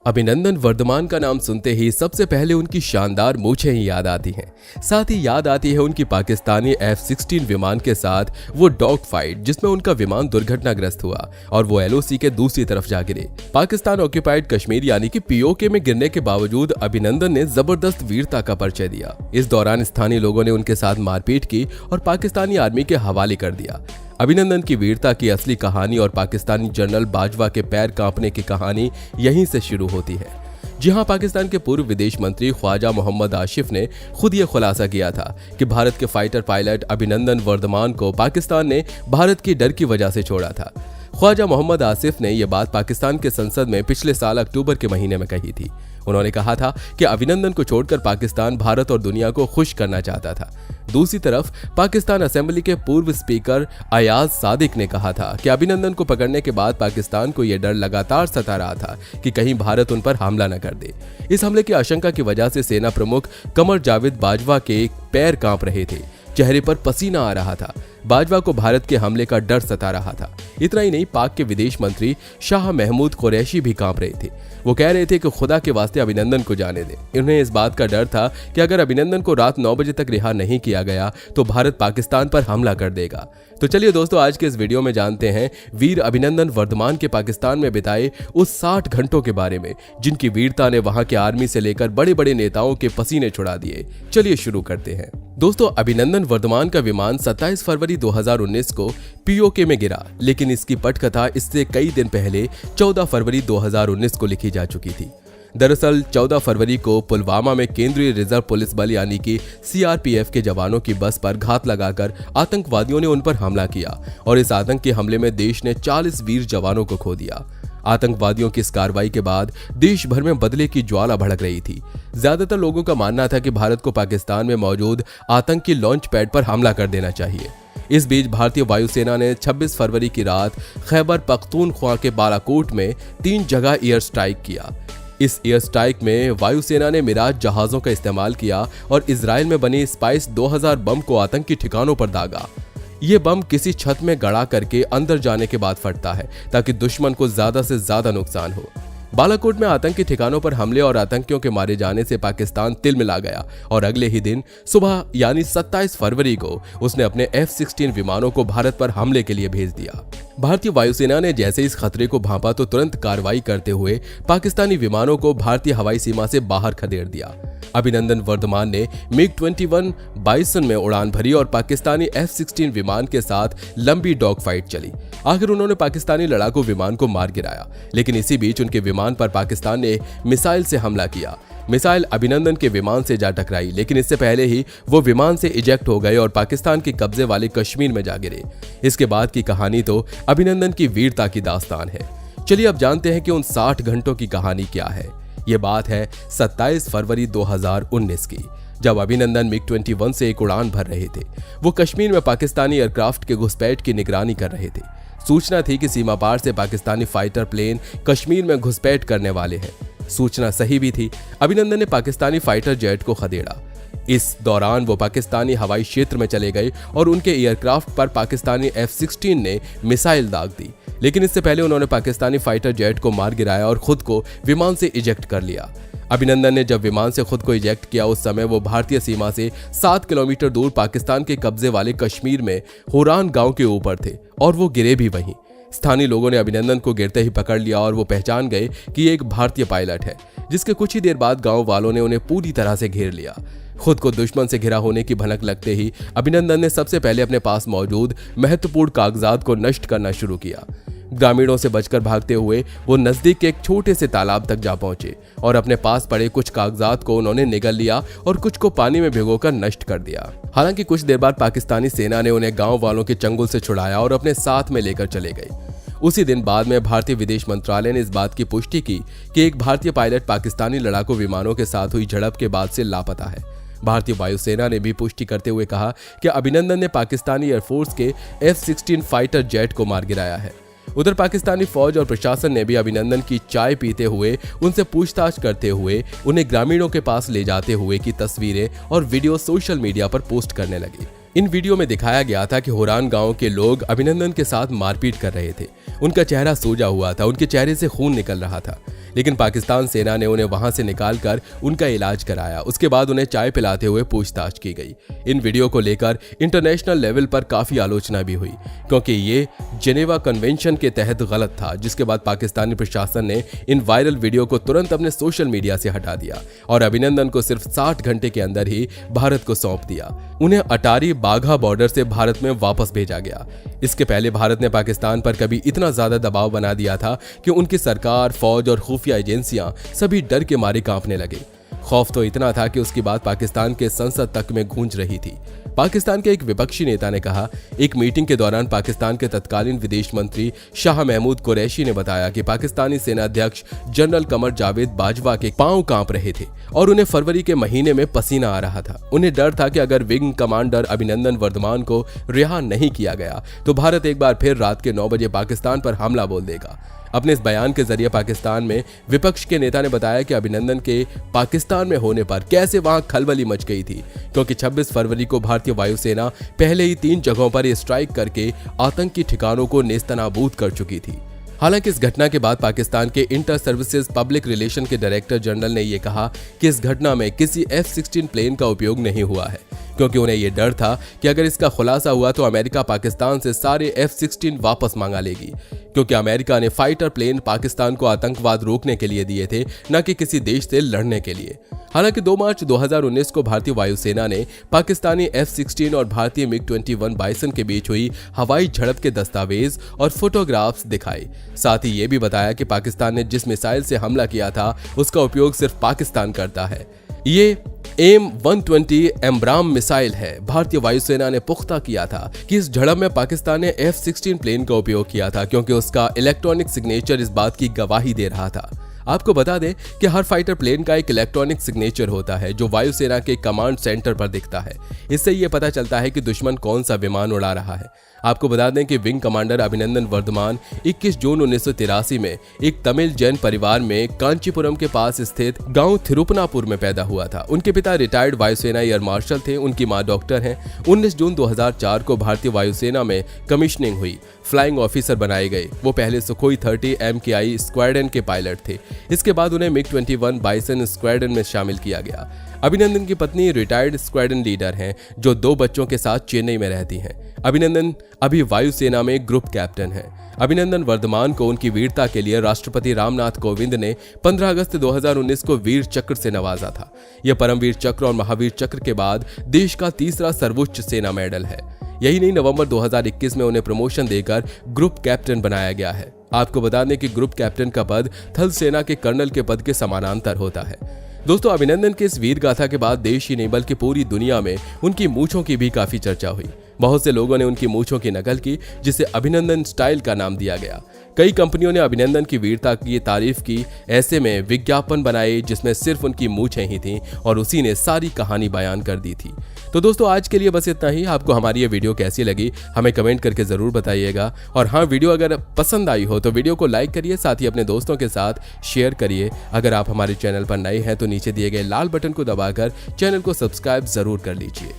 अभिनंदन वर्धमान का नाम सुनते ही सबसे पहले उनकी शानदार मूंछें ही याद आती हैं। साथ ही याद आती है उनकी पाकिस्तानी F-16 विमान के साथ वो डॉग फाइट जिसमें उनका विमान दुर्घटनाग्रस्त हुआ और वो LOC के दूसरी तरफ जा गिरे। पाकिस्तान ऑक्यूपाइड कश्मीर यानी कि POK में गिरने के बावजूद अभिनंदन ने जबरदस्त वीरता का परिचय दिया। इस दौरान स्थानीय लोगों ने उनके साथ मारपीट की और पाकिस्तानी आर्मी के हवाले कर दिया। अभिनंदन की वीरता की असली कहानी और पाकिस्तानी जनरल बाजवा के पैर कांपने की कहानी यहीं से शुरू होती है। जी हां, पाकिस्तान के पूर्व विदेश मंत्री ख्वाजा मोहम्मद आसिफ ने खुद ये खुलासा किया था कि भारत के फाइटर पायलट अभिनंदन वर्धमान को पाकिस्तान ने भारत के डर की वजह से छोड़ा था। ख्वाजा मोहम्मद आसिफ ने यह बात पाकिस्तान के संसद में पिछले साल अक्टूबर के महीने में कही थी। उन्होंने कहा था कि अभिनंदन को छोड़कर पाकिस्तान भारत और दुनिया को खुश करना चाहता था। दूसरी तरफ पाकिस्तान असेंबली के पूर्व स्पीकर अयाज सादिक ने कहा था कि अभिनंदन को पकड़ने के बाद पाकिस्तान को यह डर लगातार सता रहा था कि कहीं भारत उन पर हमला न कर दे। इस हमले की आशंका की वजह से सेना प्रमुख कमर जावेद बाजवा के पैर कांप रहे थे, चेहरे पर पसीना आ रहा था। बाजवा को भारत के हमले का डर सता रहा था। इतना ही नहीं, पाक के विदेश मंत्री शाह महमूद कुरैशी भी कांप रहे थे। वो कह रहे थे कि खुदा के वास्ते अभिनंदन को जाने दें। उन्हें इस बात का डर था कि अगर अभिनंदन को रात 9 बजे तक रिहा नहीं किया गया तो भारत पाकिस्तान पर हमला कर देगा। तो चलिए दोस्तों, आज के इस वीडियो में जानते हैं वीर अभिनंदन वर्धमान के पाकिस्तान में बिताए उस 60 घंटों के बारे में जिनकी वीरता ने वहां के आर्मी से लेकर बड़े बड़े नेताओं के पसीने छुड़ा दिए। चलिए शुरू करते हैं। दोस्तों, अभिनंदन वर्धमान का विमान 27 फरवरी 2019 को POK में गिरा, लेकिन इसकी पटकथा इससे कई दिन पहले 14 फरवरी 2019 को लिखी जा चुकी थी। दरअसल 14 फरवरी को पुलवामा में केंद्रीय रिजर्व पुलिस बल यानी कि CRPF के जवानों की बस पर घात लगाकर आतंकवादियों ने उन पर हमला किया और इस आतंकी हमले में देश ने 40 वीर जवानों को खो दिया। आतंकवादियों की इस कार्रवाई के बाद देश भर में बदले की ज्वाला भड़क रही थी। ज्यादातर लोगों का मानना था कि भारत को पाकिस्तान में मौजूद आतंकी लॉन्च पैड पर हमला कर देना चाहिए। इस बीच भारतीय वायुसेना ने 26 फरवरी की रात खैबर पख्तूनख्वा के बालाकोट में 3 जगह एयर स्ट्राइक किया। इस एयर स्ट्राइक में वायुसेना ने मिराज जहाजों का इस्तेमाल किया और इजराइल में बनी स्पाइस 2000 बम को आतंकी ठिकानों पर दागा। ये बम किसी छत में गड़ा करके अंदर जाने के बाद फटता है ताकि दुश्मन को ज्यादा से ज्यादा नुकसान हो। बालाकोट में आतंकी ठिकानों पर हमले और आतंकियों के मारे जाने से पाकिस्तान तिलमिला गया और अगले ही दिन सुबह यानी 27 फरवरी को उसने अपने F-16 विमानों को भारत पर हमले के लिए भेज दिया। भारतीय वायुसेना ने जैसे इस खतरे को भांपा तो तुरंत कार्रवाई करते हुए पाकिस्तानी विमानों को भारतीय हवाई सीमा से बाहर खदेड़ दिया। अभिनंदन वर्धमान ने MiG-21 बाइसन में उड़ान भरी और पाकिस्तानी F-16 विमान के साथ लंबी डॉग फाइट चली। आखिर उन्होंने पाकिस्तानी लड़ाकू विमान को मार गिराया, लेकिन इसी बीच उनके विमान पर पाकिस्तान ने मिसाइल से हमला किया। मिसाइल अभिनंदन के विमान से जा टकराई, लेकिन इससे पहले ही वो विमान से इजेक्ट हो गए और पाकिस्तान के कब्जे वाले कश्मीर में जा गिरे। इसके बाद की कहानी तो अभिनंदन की वीरता की दास्तान है। चलिए अब जानते हैं कि उन 60 घंटों की कहानी क्या है। ये बात है 27 फरवरी 2019 की, जब अभिनंदन MiG-21 से एक उड़ान भर रहे थे। वो कश्मीर में पाकिस्तानी एयरक्राफ्ट के घुसपैठ की निगरानी कर रहे थे। सूचना थी कि सीमा पार से पाकिस्तानी फाइटर प्लेन कश्मीर में घुसपैठ करने वाले हैं। सूचना सही भी थी। अभिनंदन ने पाकिस्तानी फाइटर जेट को खदेड़ा। इस दौरान वो पाकिस्तानी हवाई क्षेत्र में चले गए और उनके एयरक्राफ्ट पर पाकिस्तानी F-16 ने मिसाइल दाग दी, लेकिन इससे पहले उन्होंने पाकिस्तानी फाइटर जेट को मार गिराया और खुद को विमान से इजेक्ट कर लिया। अभिनंदन ने जब विमान से खुद को इजेक्ट किया उस समय वो भारतीय सीमा से 7 किलोमीटर दूर पाकिस्तान के कब्जे वाले कश्मीर में होरान गांव के ऊपर थे और वो गिरे भी वहीं। स्थानीय लोगों ने अभिनंदन को गिरते ही पकड़ लिया और वो पहचान गए कि ये एक भारतीय पायलट है, जिसके कुछ ही देर बाद गांव वालों ने उन्हें पूरी तरह से घेर लिया। खुद को दुश्मन से घिरा होने की भनक लगते ही अभिनंदन ने सबसे पहले अपने पास मौजूद महत्वपूर्ण कागजात को नष्ट करना शुरू किया। ग्रामीणों से बचकर भागते हुए वो नजदीक के एक छोटे से तालाब तक जा पहुंचे और अपने पास पड़े कुछ कागजात को उन्होंने निगल लिया और कुछ को पानी में भिगोकर नष्ट कर दिया। हालांकि कुछ देर बाद पाकिस्तानी सेना ने उन्हें गांव वालों के चंगुल से छुड़ाया और अपने साथ में लेकर चले गए। उसी दिन बाद में भारतीय विदेश मंत्रालय ने इस बात की पुष्टि की कि एक भारतीय पायलट पाकिस्तानी लड़ाकू विमानों के साथ हुई झड़प के बाद से लापता है। भारतीय वायुसेना ने भी पुष्टि करते हुए कहा कि अभिनंदन ने पाकिस्तानी एयरफोर्स के F-16 फाइटर जेट को मार गिराया है। उधर पाकिस्तानी फौज और प्रशासन ने भी अभिनंदन की चाय पीते हुए उनसे पूछताछ करते हुए उन्हें ग्रामीणों के पास ले जाते हुए की तस्वीरें और वीडियो सोशल मीडिया पर पोस्ट करने लगे। इन वीडियो में दिखाया गया था कि होरान गांव के लोग अभिनंदन के साथ मारपीट कर रहे थे उनका चेहरा सूजा हुआ था, उनके चेहरे से खून निकल रहा था, लेकिन पाकिस्तान सेना ने उन्हें वहां से निकालकर उनका इलाज कराया। उसके बाद उन्हें चाय पिलाते हुए पूछताछ की गई। इन वीडियो को लेकर इंटरनेशनल लेवल पर काफी आलोचना भी हुई, क्योंकि ये जेनेवा कन्वेंशन के तहत गलत था, जिसके बाद पाकिस्तानी प्रशासन ने इन वायरल वीडियो को तुरंत अपने सोशल मीडिया से हटा दिया और अभिनंदन को सिर्फ 60 घंटे के अंदर ही भारत को सौंप दिया। उन्हें अटारी बाघा बॉर्डर से भारत में वापस भेजा गया। इसके पहले भारत ने पाकिस्तान पर कभी इतना ज्यादा दबाव बना दिया था कि उनकी सरकार, फौज और खुफिया एजेंसियां सभी डर के मारे कांपने लगे। खौफ तो इतना था कि उसकी बात पाकिस्तान के संसद तक में गूंज रही थी। पाकिस्तान के एक विपक्षी नेता ने कहा, एक मीटिंग के दौरान पाकिस्तान के तत्कालीन विदेश मंत्री शाह महमूद कुरैशी ने बताया कि पाकिस्तानी सेना अध्यक्ष जनरल कमर जावेद बाजवा के पांव कांप रहे थे और उन्हें फरवरी के महीने में पसीना आ रहा था। उन्हें डर था कि अगर विंग कमांडर अभिनंदन वर्धमान को रिहा नहीं किया गया तो भारत एक बार फिर रात के 9 बजे पाकिस्तान पर हमला बोल देगा। अपने इस बयान के जरिए पाकिस्तान में विपक्ष के नेता ने बताया कि अभिनंदन के पाकिस्तान में होने पर कैसे वहां खलबली मच गई थी, क्योंकि 26 फरवरी को भारतीय वायुसेना पहले ही 3 जगहों पर स्ट्राइक करके आतंकी ठिकानों को नेस्तनाबूद कर चुकी थी। हालांकि इस घटना के बाद पाकिस्तान के इंटर सर्विसेज पब्लिक रिलेशन के डायरेक्टर जनरल ने यह कहा कि इस घटना में किसी F-16 प्लेन का उपयोग नहीं हुआ है, क्योंकि उन्हें यह डर था कि अगर इसका खुलासा हुआ तो अमेरिका पाकिस्तान से सारे F-16 वापस मांगा लेगी, क्योंकि अमेरिका ने फाइटर प्लेन पाकिस्तान को आतंकवाद रोकने के लिए दिए थे, न कि किसी देश से लड़ने के लिए। हालांकि 2 मार्च 2019 को भारतीय वायुसेना ने पाकिस्तानी F-16 और भारतीय MiG-21 बाइसन के बीच हुई हवाई झड़प के दस्तावेज और फोटोग्राफ्स दिखाए। साथ ही ये भी बताया कि पाकिस्तान ने जिस मिसाइल से हमला किया था उसका उपयोग सिर्फ पाकिस्तान करता है। ये AIM-120 एम्ब्राम मिसाइल है। भारतीय वायुसेना ने पुख्ता किया था कि इस झड़प में पाकिस्तान ने F-16 प्लेन का उपयोग किया था, क्योंकि उसका इलेक्ट्रॉनिक सिग्नेचर इस बात की गवाही दे रहा था। आपको बता दें कि हर फाइटर प्लेन का एक इलेक्ट्रॉनिक सिग्नेचर होता है जो वायुसेना के कमांड सेंटर पर दिखता है। इससे यह पता चलता है कि दुश्मन कौन सा विमान उड़ा रहा है। आपको बता दें कि विंग कमांडर अभिनंदन वर्धमान 21 जून 1983 में एक तमिल जैन परिवार में कांचीपुरम के पास स्थित गांव थिरुपनापुर में पैदा हुआ था। उनके पिता रिटायर्ड वायुसेना एयर मार्शल थे, उनकी मां डॉक्टर हैं। 19 जून 2004 को भारतीय वायुसेना में कमिश्निंग हुई, फ्लाइंग ऑफिसर बनाए गए। वो पहले सुखोई 30 MKI स्क्वाड्रन के पायलट थे। इसके बाद उन्हें MiG-21 बाइसन स्क्वाड्रन में शामिल किया गया। अभिनंदन की पत्नी रिटायर्ड स्क्वाड्रन लीडर हैं, जो 2 बच्चों के साथ चेन्नई में रहती हैं। अभिनंदन अभी वायुसेना में ग्रुप कैप्टन हैं। अभिनंदन वर्धमान को उनकी वीरता के लिए राष्ट्रपति रामनाथ कोविंद ने 15 अगस्त 2019 को वीर चक्र से नवाजा था। यह परमवीर चक्र और महावीर चक्र के बाद देश का तीसरा सर्वोच्च सेना मेडल है। यही नहीं, नवंबर 2021 में उन्हें प्रमोशन देकर ग्रुप कैप्टन बनाया गया है। आपको बता दें कि ग्रुप कैप्टन का पद थल सेना के कर्नल के पद के समानांतर होता है। दोस्तों, अभिनंदन के इस वीर गाथा के बाद देश ही नहीं बल्कि पूरी दुनिया में उनकी मूंछों की भी काफी चर्चा हुई। बहुत से लोगों ने उनकी मूंछों की नकल की, जिसे अभिनंदन स्टाइल का नाम दिया गया। कई कंपनियों ने अभिनंदन की वीरता की तारीफ की। ऐसे में विज्ञापन बनाए जिसमें सिर्फ उनकी मूंछें ही थीं और उसी ने सारी कहानी बयान कर दी थी। तो दोस्तों, आज के लिए बस इतना ही। आपको हमारी ये वीडियो कैसी लगी हमें कमेंट करके जरूर बताइएगा। और हाँ, वीडियो अगर पसंद आई हो तो वीडियो को लाइक करिए, साथ ही अपने दोस्तों के साथ शेयर करिए। अगर आप हमारे चैनल पर नए हैं तो नीचे दिए गए लाल बटन को दबाकर चैनल को सब्सक्राइब जरूर कर लीजिए।